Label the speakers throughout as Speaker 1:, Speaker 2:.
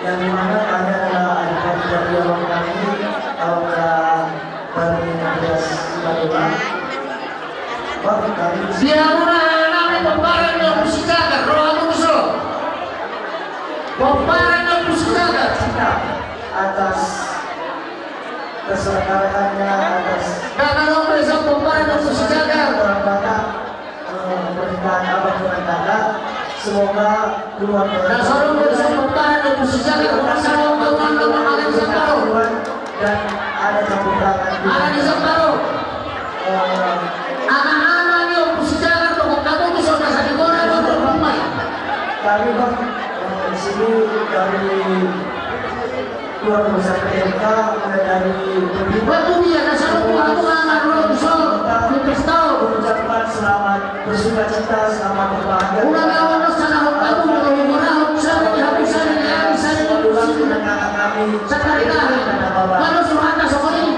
Speaker 1: yang dimana kami adalah adik-adik dari orang kami Alka Berniagas Badula. Kami
Speaker 2: Siapa nama pembarang yang musikakan roh musuh pembarang yang musikakan
Speaker 1: atas keserakatannya, atas
Speaker 2: kalau bisa pembarang yang musikakan
Speaker 1: pernikahan abang dengan kakak. Semoga keluarga
Speaker 2: dan selalu bisa pembarang yang musikakan bersama teman-teman ada di Semparo
Speaker 1: dan ada campur tangan
Speaker 2: ada di Semparo anak-anak yang musikakan pokok kamu itu sudah sakit goreng untuk rumah
Speaker 1: kami bang di sini dari keluarga besar PMK mulai dari
Speaker 2: waktu dia dan selalu aku anak roh musuh kita tahu
Speaker 1: mengucapkan selamat bersuka cita, selamat berbahagia.
Speaker 2: ulang awal sana kamu dari murah saya dihabisan yang saya
Speaker 1: Pulang dengan kakak kami
Speaker 2: sekali kali kalau surat sekolah ini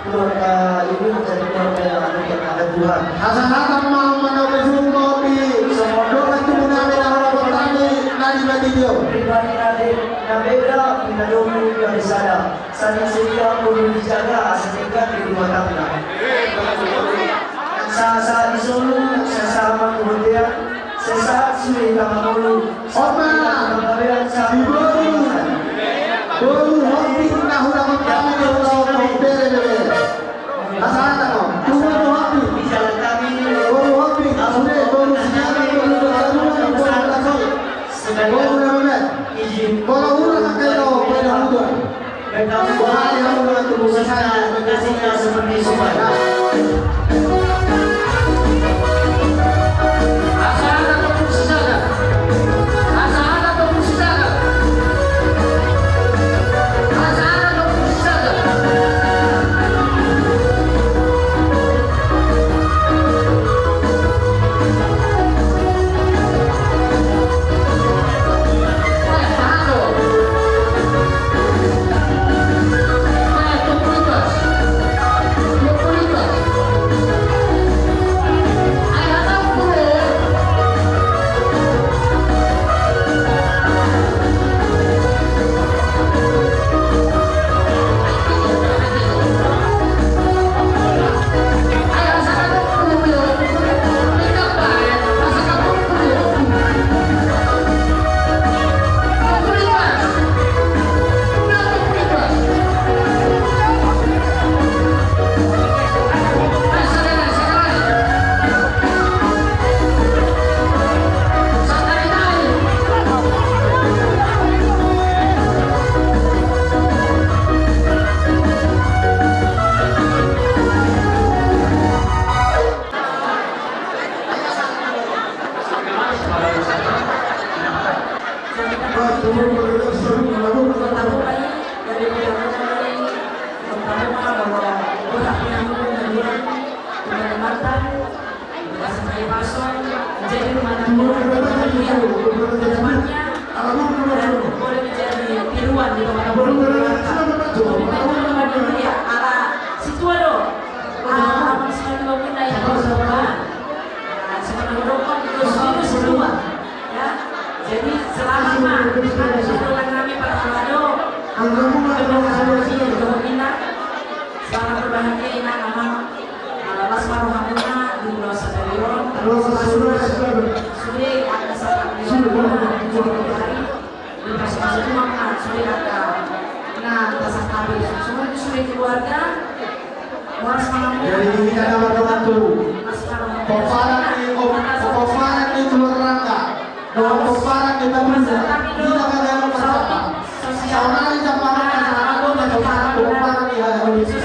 Speaker 1: keluarga ini menjadi keluarga yang ada Tuhan.
Speaker 3: Hasan mau menopesung kopi. Doa itu mengambil orang bertani nadi bagi dia.
Speaker 1: Pribadi nanti yang beda kita dulu dari sana. Saling setia perlu dijaga sehingga di rumah tangga. Saat di Solo, saya sama kemudian sesaat sudah mengeluh.
Speaker 3: Opa, baru hobi tahu dapat kami kalau bere. Hasan mau tunggu hobi.
Speaker 1: Di jalan kami
Speaker 3: Baru hobi. Sudah baru sekarang baru
Speaker 1: izin
Speaker 3: kalau udah kalau pada udah.
Speaker 1: berkamu
Speaker 3: Wah, yang udah tunggu saya.
Speaker 1: kasihnya seperti sobat.
Speaker 4: Jadi selama ada syukuran kami para Alado, selamat berbahagia ina nama Lasmar Rohamuna di Pulau Sadarion. Sudah ada saat hari dikasih masuk makan sudah ada. Nah, tasah kami semua itu sudah keluarga. Waras malam.
Speaker 3: Jadi kita ada waktu. Peparan di Telur Rangka. Doa peparan kita bisa. Kita ada yang bersama. Saudari Jamparan ada dan peparan di hari ini.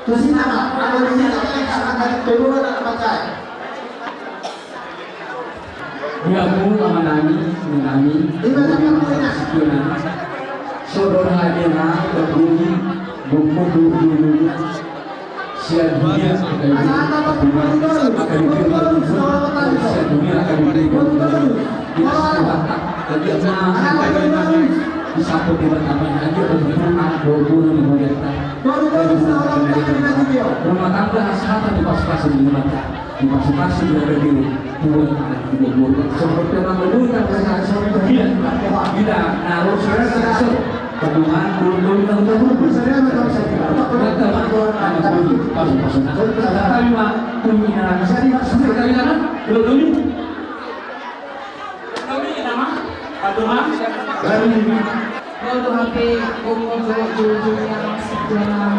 Speaker 3: Terus ini ada di sini yang akan turun dan pakai.
Speaker 5: Yamu amanami menami. Saudara hadina berbunyi buku dulu siap dunia akan diterima siap dunia akan diterima disapu di pertama aja berpernah 20 menit rumah tangga asal di pas-pas di masing-masing berada di buat anak seperti orang berdua mereka tidak Kalau saudara termasuk Bendungan belum tahu saya betul saya tapi mah kunyina saya di sampai kali mana belum nama Bendungan
Speaker 4: Kalau HP umum yang sejalan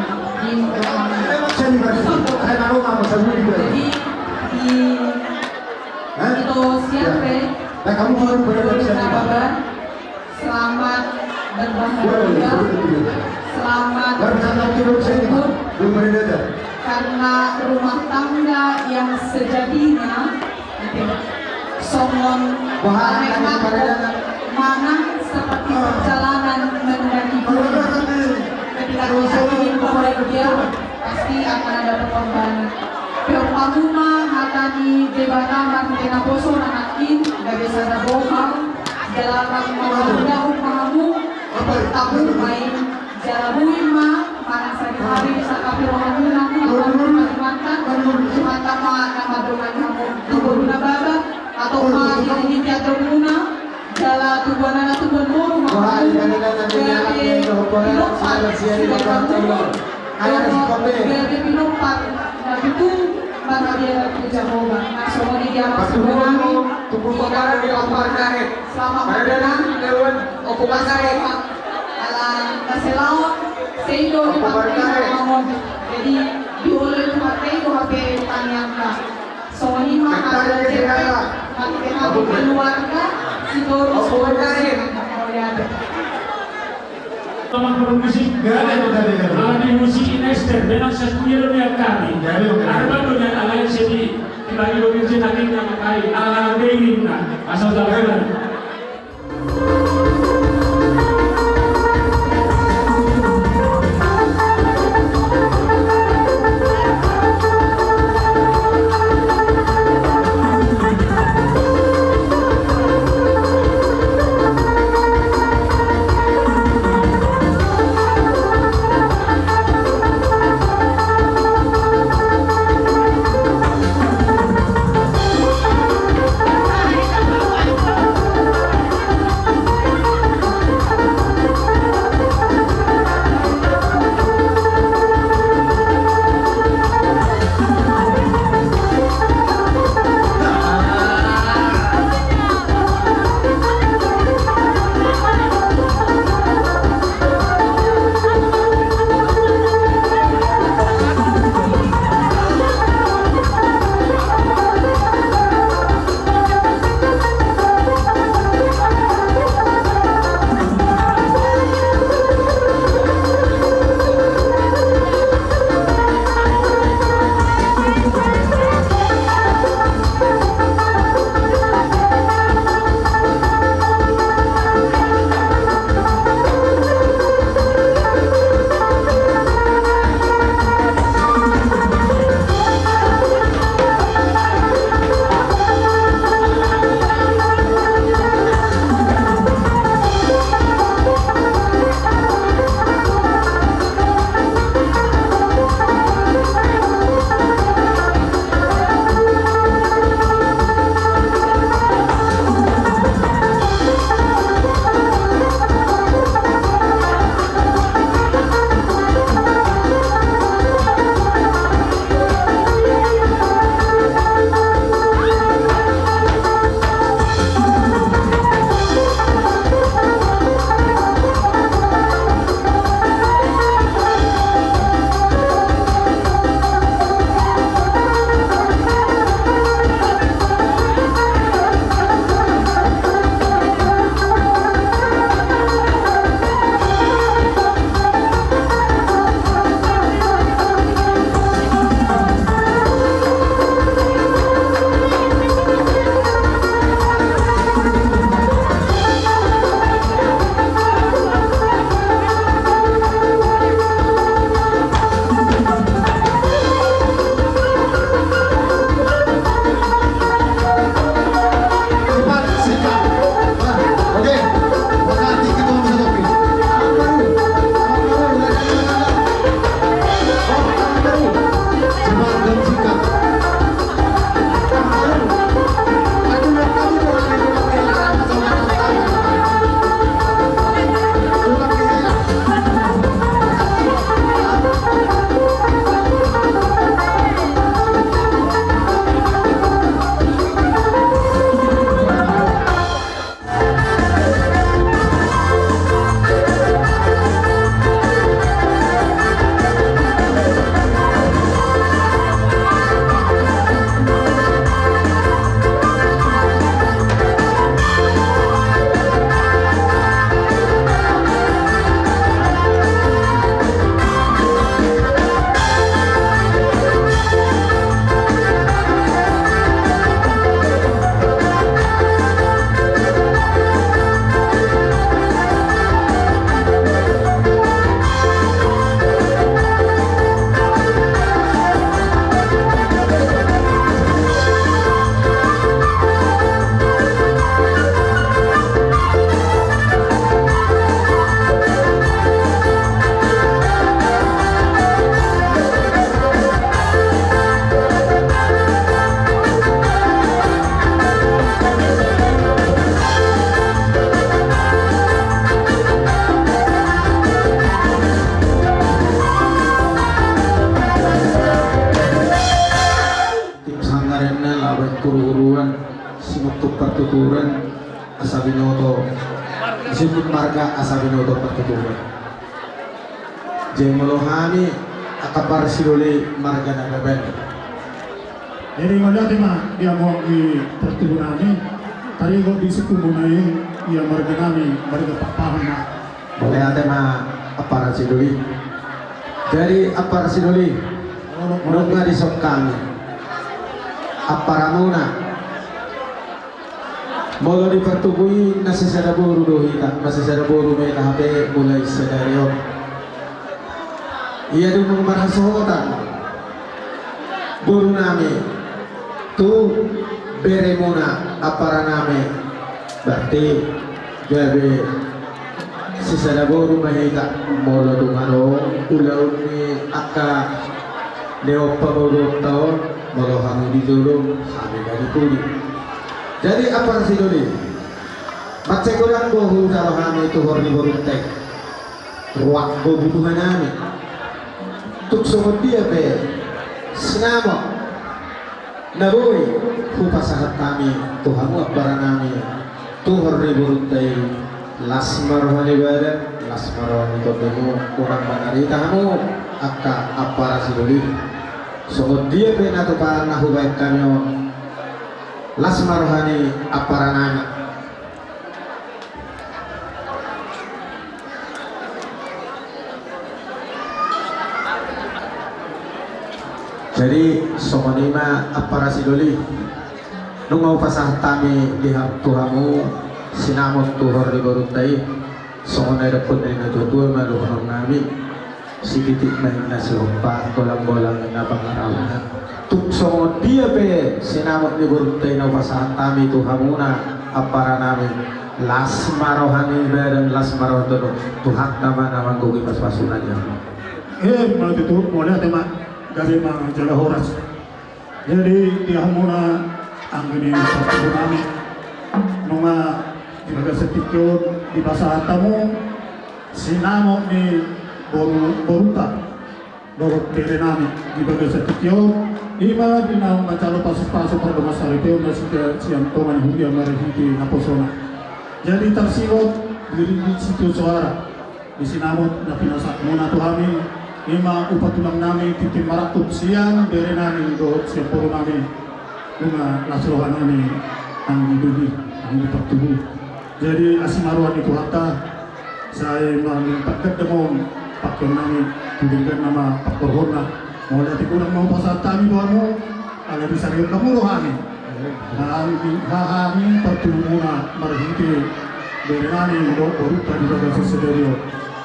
Speaker 4: jadi itu siapa?
Speaker 3: kamu mau
Speaker 4: Sahabat, selamat berbahagia, selamat berhidup karena rumah tangga yang sejatinya somon manang seperti perjalanan mendaki gunung. Ketika kita ingin bahagia pasti akan ada pengorbanan. Pembangunan hatani debata kena poso nanakin gak bisa ada bohong dalam mengamudah upamu tahu main jalabuin ma mana sakit hari sakapi rohamunan mata nama dengan kamu tubuh baba atau ma yang teatro muna jala tubuh anak tubuh muru ma itu para dia Jehovah. Nah, semua dia masuk kami.
Speaker 3: Tubuh bakar di opar karet.
Speaker 4: Selama berdenang, okupan karet. Ala kaselaon, seido di pakai ngomong. Jadi diulur itu HP tanyang ka. Semua ini mah ada cerita. Pakai HP keluarga, si Doro okupan karet.
Speaker 5: Teman bermusik di musik Inester memang satunya lebih kami ada dunia alain sedi dibagi bagi nanti yang kai ala begini asal jalan
Speaker 3: disebut marga asa binoto pertutupan. Jeng melohami akapar siloli marga nagaben.
Speaker 5: Jadi ngeliat mah dia mau di pertubuhan ini, tadi kok di suku Bunai ia marga nami marga paham mah.
Speaker 3: Boleh ada mah apar siloli. Jadi apar siloli, menurut di sok kami. Aparamuna. Molo di pertubui nasi sadaburu dohita, nasi sadaburu may kahape mulai sedario. Ia dulu mengmarhasohotan. Buru nami tu beremuna apara nami berarti gabe sisa buru mahita molo dumaro ulau ni aka leo pagodok tahun molo hangu di dulu kami dari kuli. Jadi apa sih dulu? Macekulan bohu kalau kami itu horni boruntek ruang kebutuhan kami. Tuk somot dia be sinamo naboy hupasahat kami tuhamu apara nami tuhor riburutai lasmar hani badan lasmar hani topemu kurang manarita hamu akka apara sidoli somot dia be nato pa nahubai kami lasmar hani apara nami. Jadi sokonima apara sidoli nungau pasah tami lihat tuhamu sinamot tuhor di barutai sokonai dapat dari natutua maluhong nami sikitik main nasi lompat kolang-kolang na pangarawan tuk somot dia pe sinamot di barutai nau pasah tami tuhamuna apara nami las marohani dan las marohdono tuhat nama nama gugi pas-pasunannya
Speaker 5: Mau itu mulai tema dari mang jaga horas. Jadi dia muna anggini satu kami nunga di baga setikun di bahasa tamu sinamo ni boruta borok terenami di baga setikun ima di nang macalo pasu-pasu pada masa itu masih siang toman hudia marihiti naposona. Jadi tersiwot diri di situ suara di sinamot na pinasak muna tuhami ima upatulang namin titim marakot siang dari namin doon siya puro namin mga nasrohan namin ang dubi ang ipagtubo. Jadi asimaruan itu hatta saya mamin pagkadamong pakyon namin tudinggan nama paktorhon na mau dati kurang mau pasat kami doon mo ala bisa rin kamuruhanin hahamin pagtubo muna marahiti dari namin doon tadi baga sa sederyo.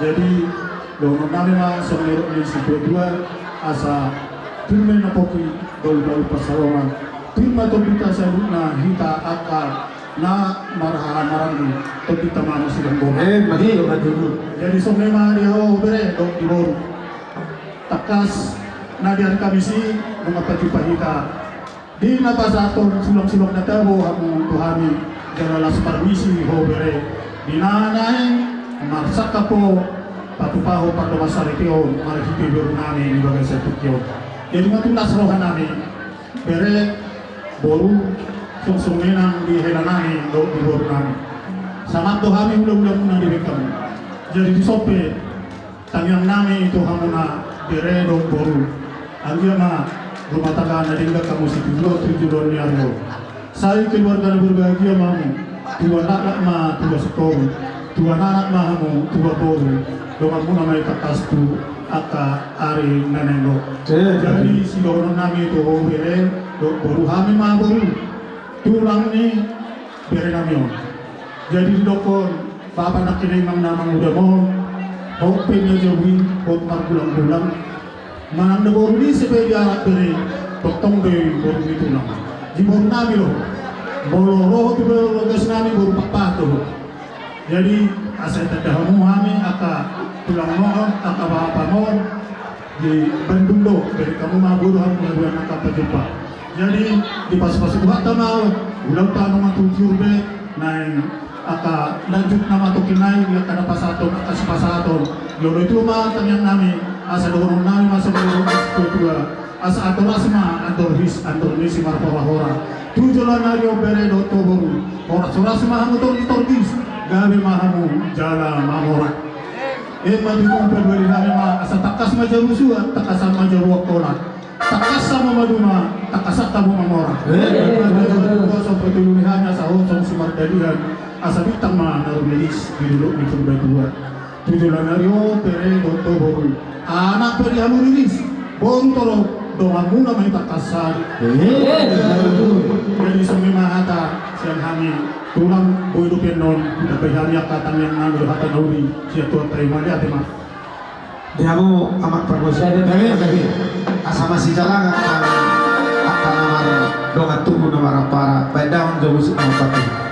Speaker 5: Jadi doon namin mga sumero ni si Pedua asa tulme na poki dol pasawangan tulma tobita sa na hita akal na marahan marami tobita mano silang bono
Speaker 3: magi madulu.
Speaker 5: jadi sumre mga diho bere dong di bono takas na diyan kami si mga patipahita di napasaton sulang-sulang na tabo ang tuhami jalalas parmisi ho bere dinanahin marsaka po patupaho pada masa itu marahiti baru namin di bagai satu kio. Jadi ngatung nasrohan namin bere boru sungsunginang di hela namin di baru namin. Sama to kami ulang-ulang muna dibekam. Jadi di sope tangyang namin itu hamuna bere do boru. Anggia ma rumah tangga na dinga kamu si tujuan ni aryo. Saya keluarga berbahagia mamu. Tuan anak ma tuan sekolah. Tuan anak mahamu tuan boru. Doang muna may katastu aka ari nanengo. Jadi si doron nami itu bere boru hami ma boru tulang ni bere nami. Jadi dokon bapa nak kini mang namang udah mo hope nya jawi hot margulang-gulang manang boru ni sepe jarak bere potong be boru itu nama. Di boru nami loh. Bolo roh tu boru gas nami boru papa tu. Jadi asal tadahamu hami aka tulang mohon aka bapa mohon di Bandung do dari kamu maburu ham pengaduan aka pajumpa. Jadi di pas-pas buat tamau ulang tanong ang tujurbe naing aka lanjut nama tokinay lihat kada pasaton aka pasaton lolo itu mah tanyang nami asa dorong nami masa dorong kedua asa ator asma antor misi marpora hora tujulan nario bere do toboru ora surasma hamutor torgis
Speaker 6: gawe mahamu jala mamora. Madunong perbali namin asa takas majarusuan, takasan majaruak kolat. Takas sama maduma, takasak tamu mamora. Sa petululihannya sa hosong sumardalihan, asa bitang mga narumilis, binulok ni Tumbadua. Tujulan naryo, pere, dokto, boru. Anak peri hamurilis, boru tolo, doang muna may takasan. Jadi semua hata, siang hamil. Tulang boy lupian non, kita bayar katang yang nang hata nauri, siya tuat terima dia tema.
Speaker 3: Dia mau amat perkosa tapi asa masih jalan akan namar dongan tunggu namar para baik daun jauh sih pati.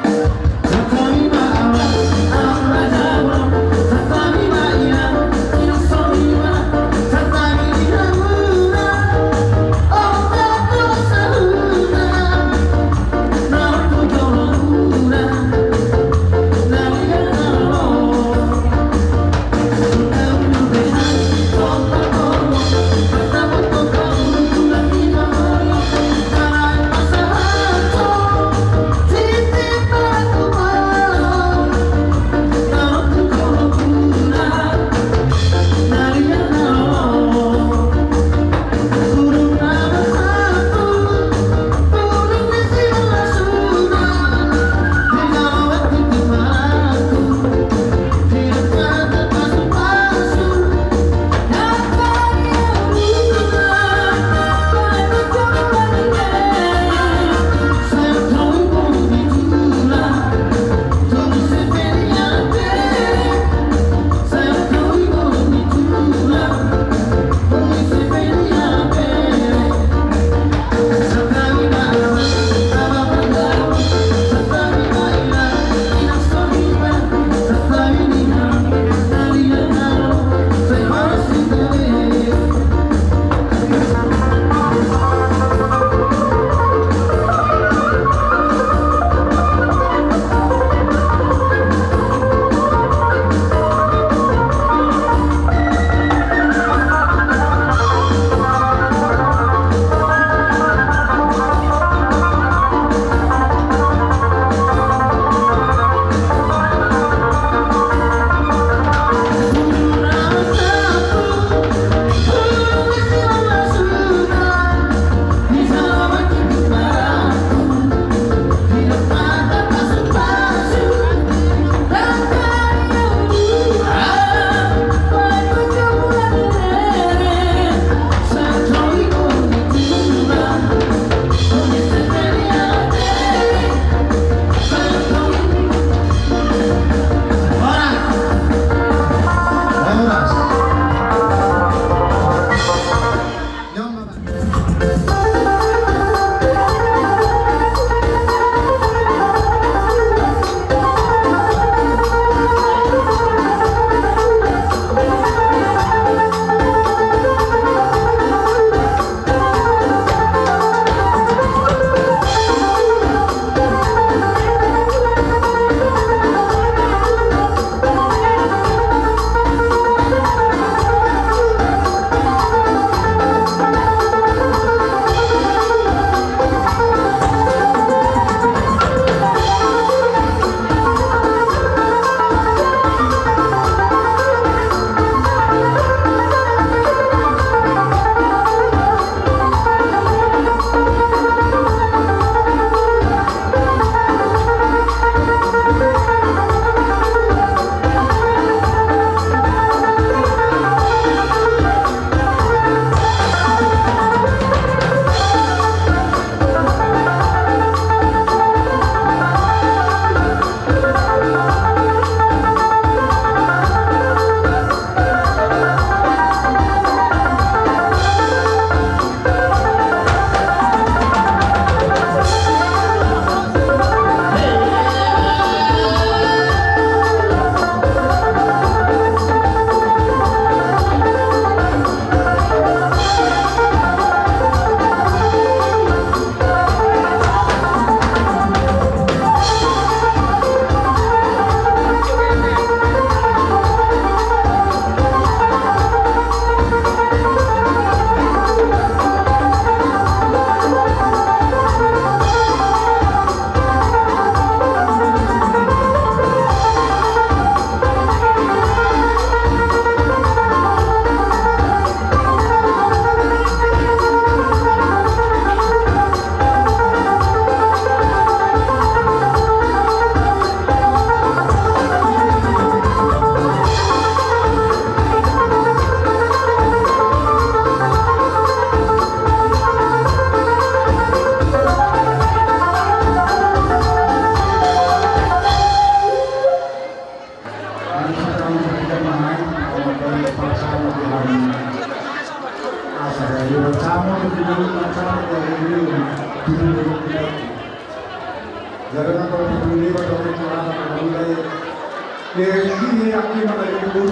Speaker 7: Ini aquí magaligo,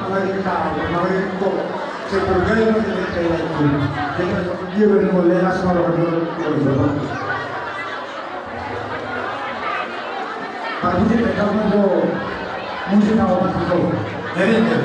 Speaker 7: magaligo tao, magaligo ko. Sa pagkaya mo din kaya ito. Kaya given mo lelas mo lang ito. Pag hindi ka mo musik na ako ito. Ganyan.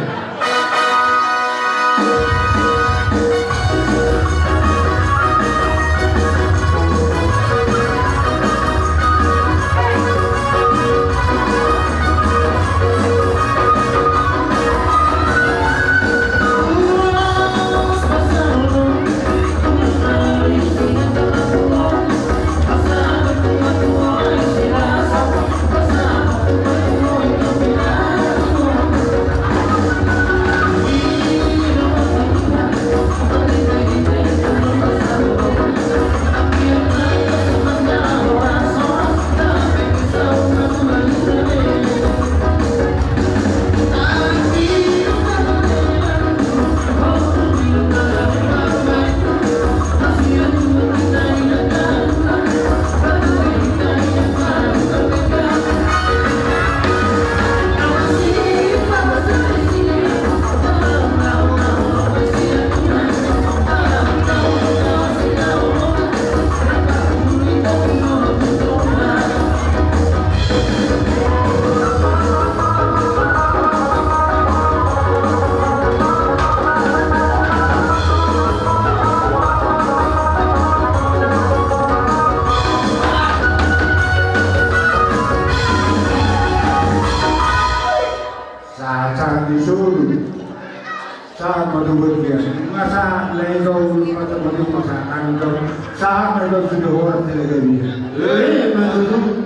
Speaker 7: Saat madugod dia, masa lego masa madugod masa angkau, saat madugod sudah orang talaga dia. Madugod.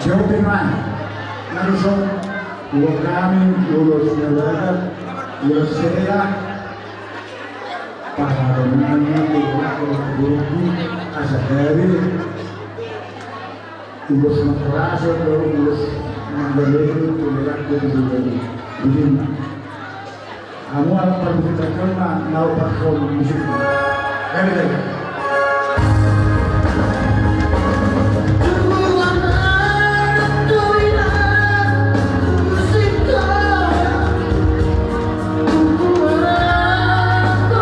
Speaker 7: Jauh dengan narusok dua kami lulus negara lulus sekolah para menanya guru asal dari lulus madrasah baru lulus mengalir tulisan dari begini. Kamu akan berbicara mau perform musik.
Speaker 2: Go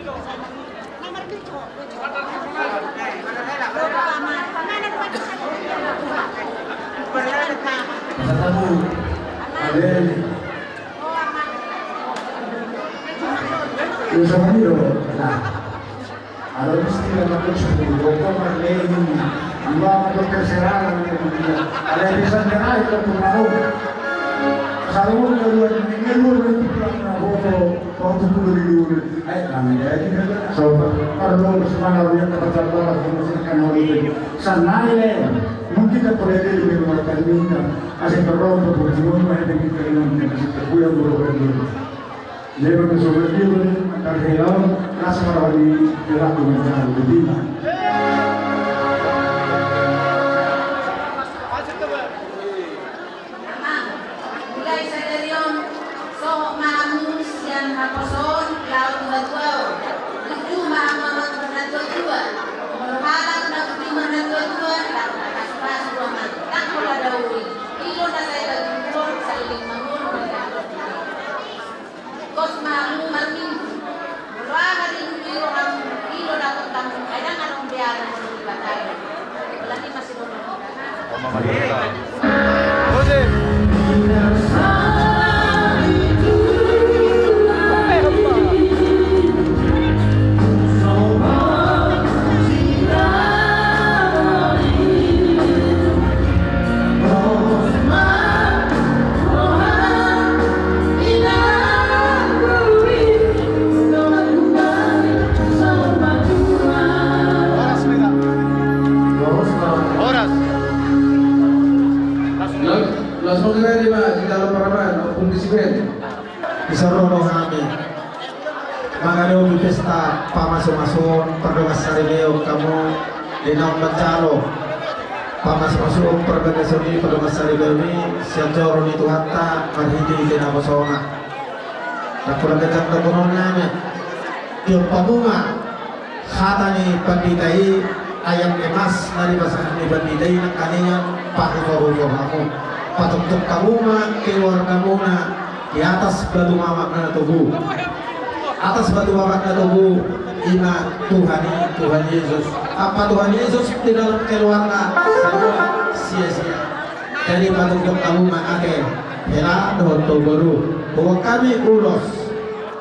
Speaker 7: Yung sa Manilo, alam mesti naman ko sa mundo ko mag-lehin yung mga pagkasiraan ng pamilya. Alam bisan na nga ito tumawag. Sabi mo ngayon ng lang na ako pagtutuloy ay namin dahil so parang sa mga yung kapatid ko sa kanila sanay mungkin na pwede yung mga kanina kasi parang po yung mga nagkakaroon ng kasi kuya mo Lleva que sobrevive al real, casa para venir de la comunidad de
Speaker 8: Mulai sa Derion, so maamus yan haposon, laut natuaw. Itu maamanot natuwa. Halang na kutimah natuwa, laut nakasupas ruangan. Tak pula dawi. Ilo na sa ilagulong sa iling mangun. Kos maamu marmin. Wala rin ilo na kung kailan anong biyaran sa ibatay. Wala ni masinunod.
Speaker 3: Langsung saja di mana di dalam paraman maupun disiplin.
Speaker 9: Isarono kami mangano di pesta pamasuk-masuk perdogas sarileo kamu dinong mencalo pamasuk-masuk perdogas seni perdogas sarileo ini siajoro itu hatta marhiti kena bosona tak kurang kejam kebunon kami tiap pabunga hatani panditai ayam emas dari pasangan ini panditai nak kaninya pakai kamu patuntuk kamuna keluarga muna di atas batu mamak na tubuh atas batu mamak na tubuh ina Tuhan Yesus apa Tuhan Yesus di dalam keluarga semua sia-sia dari patuntuk kamuna ake hela dohon baru bahwa kami ulos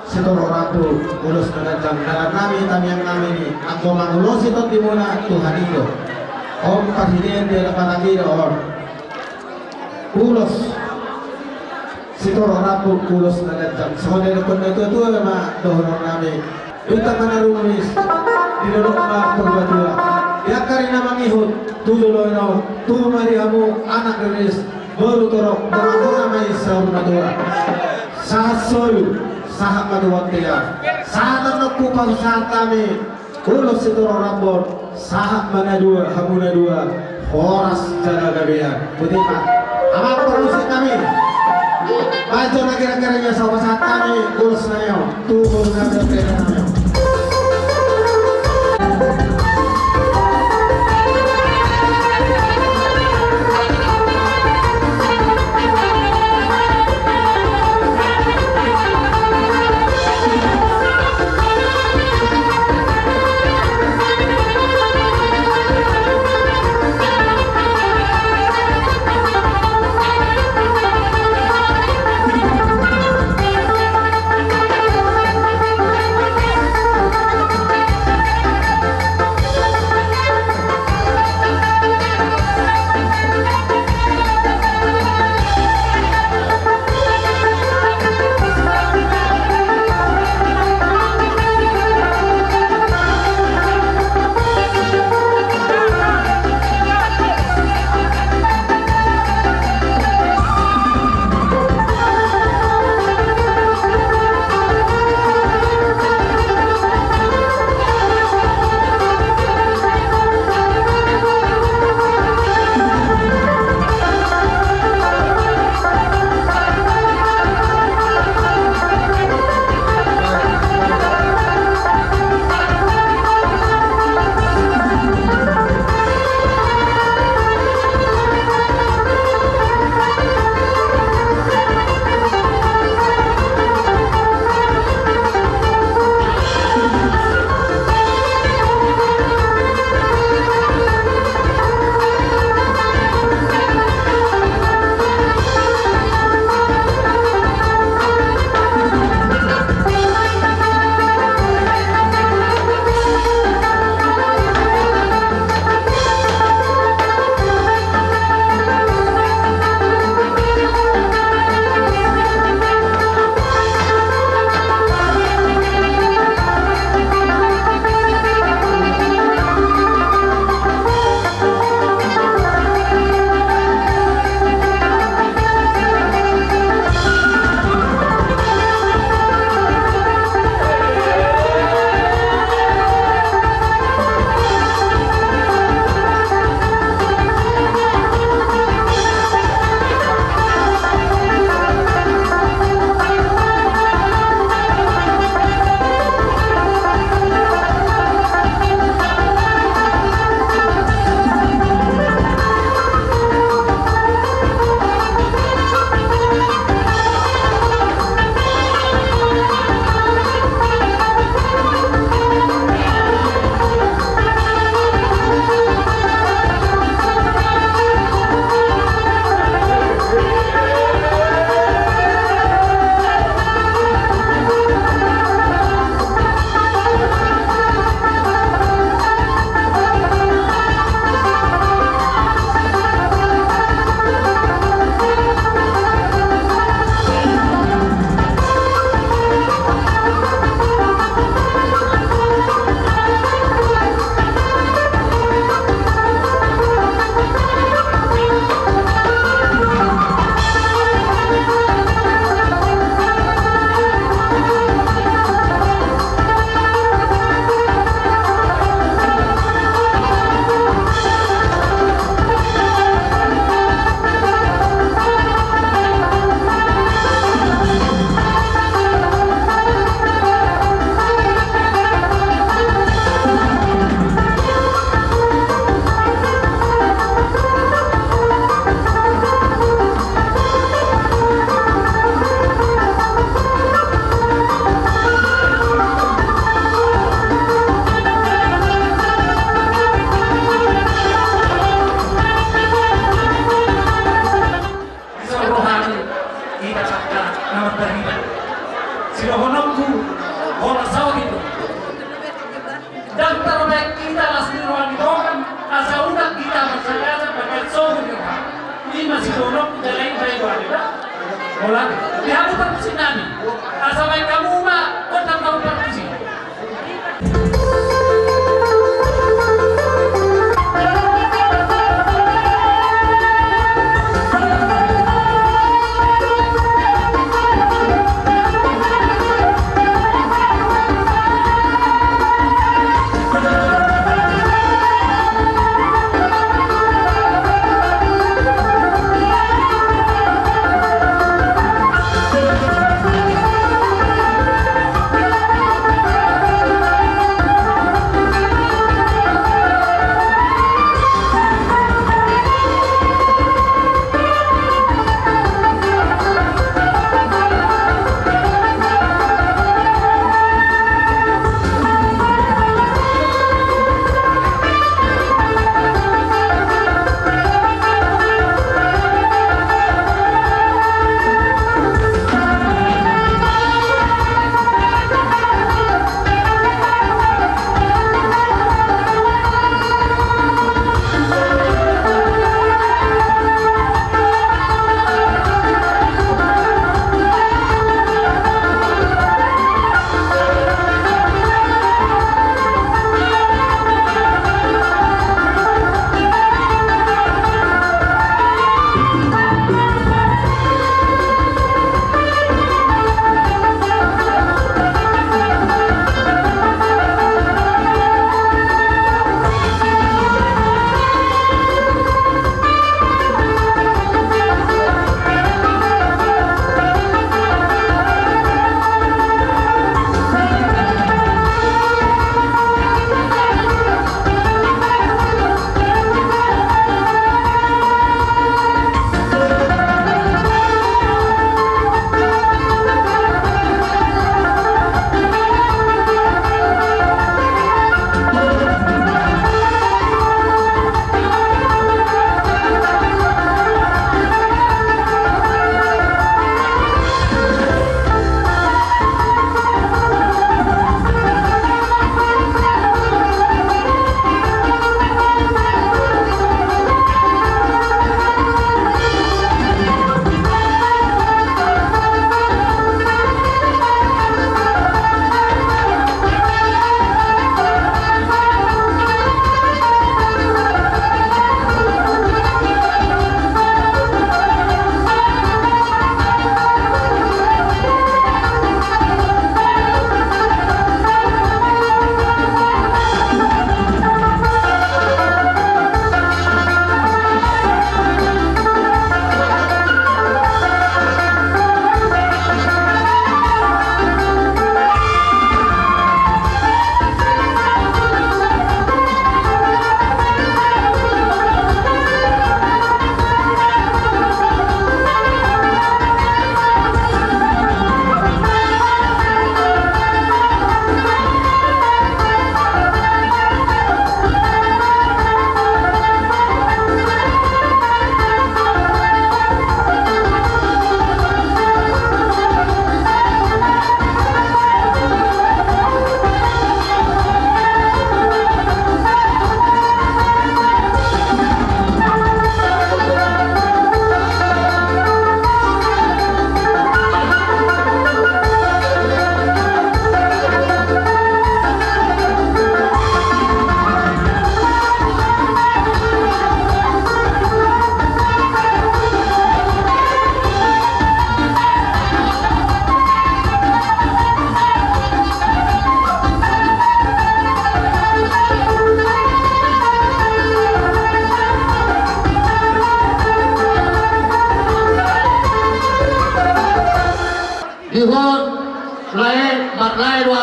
Speaker 9: setoro ratu ulos menajam dalam kami ini aku mengulos itu dimana Tuhan itu om kahinian dia dapat lagi or ulos sitoro rapu ulos na gajang saudara ko na ito ma dohon namin kita manarumis dinulok na pagbatua yakari na mangihot tulo no tumari hamu anak renis baru torok na may sa madura sa soyu sa maduwag tiya sa nagpupang sa kami ulos sitoro rapon sa manadua hamu na dua oras jaga gabihan putih pak amat perusik kami maju na kira-kiranya sama saat kami urus na yun tubuh na kira-kira na yun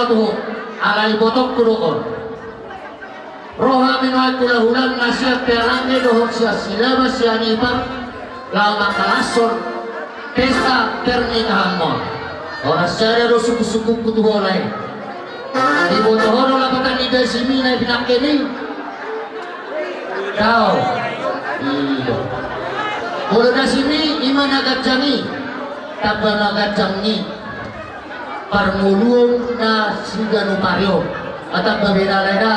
Speaker 2: tuh alai botok kurukon roha minoy kulahulan nasya perange dohok siya silabas siya nipar lama kalasor pesta pernikahan mo oras siya rin suku-suku kutuholay di botohoro lapatan ni Desimi na pinakini kau iyo mula Desimi ima nagadjani taba nagadjani parmuluong na sigano paryo at ang babinalay na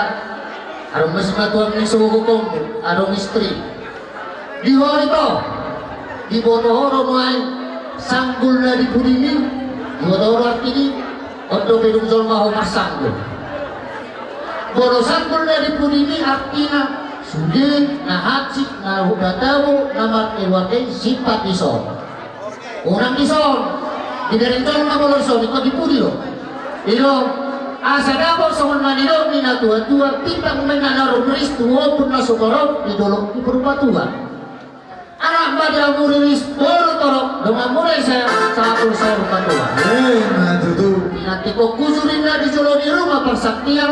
Speaker 2: arong mas matuang ni sumukong arong istri di ho ito di botohoro mo ay sanggol na di pudini di botohoro artini Odo pinungsol maho masanggol boro sanggol na di pudini artina sugi na hatsik na hudatawo na martiwake sifat ison unang ison diderintong na bolorson iko di pudio ilo asa dapo sa manilo ni na tua-tua titang menanaro Kristo pun na sukorok di dolok di perubatuan anak pada murilis boro torok dengan murai saya satu saya rupatuan
Speaker 9: Matutu.
Speaker 2: nanti kok kuzurin na di jolo di rumah persaktian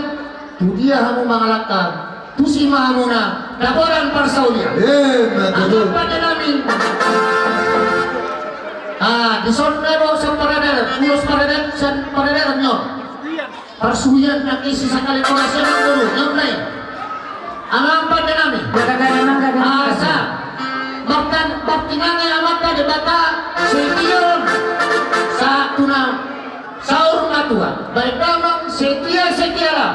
Speaker 2: tu dia hamu mangalakkan tu si mahamuna laporan parsaulia
Speaker 9: Matutu.
Speaker 2: anak pada namin di sana bawa sa paradar pulos paradar san paradar nyo parsuyan na kisi sa kalikulasyon ng guru yung na anak pada namin asa baktinangay amat na debata setiyon sa tunang saur matua baik damang setia lah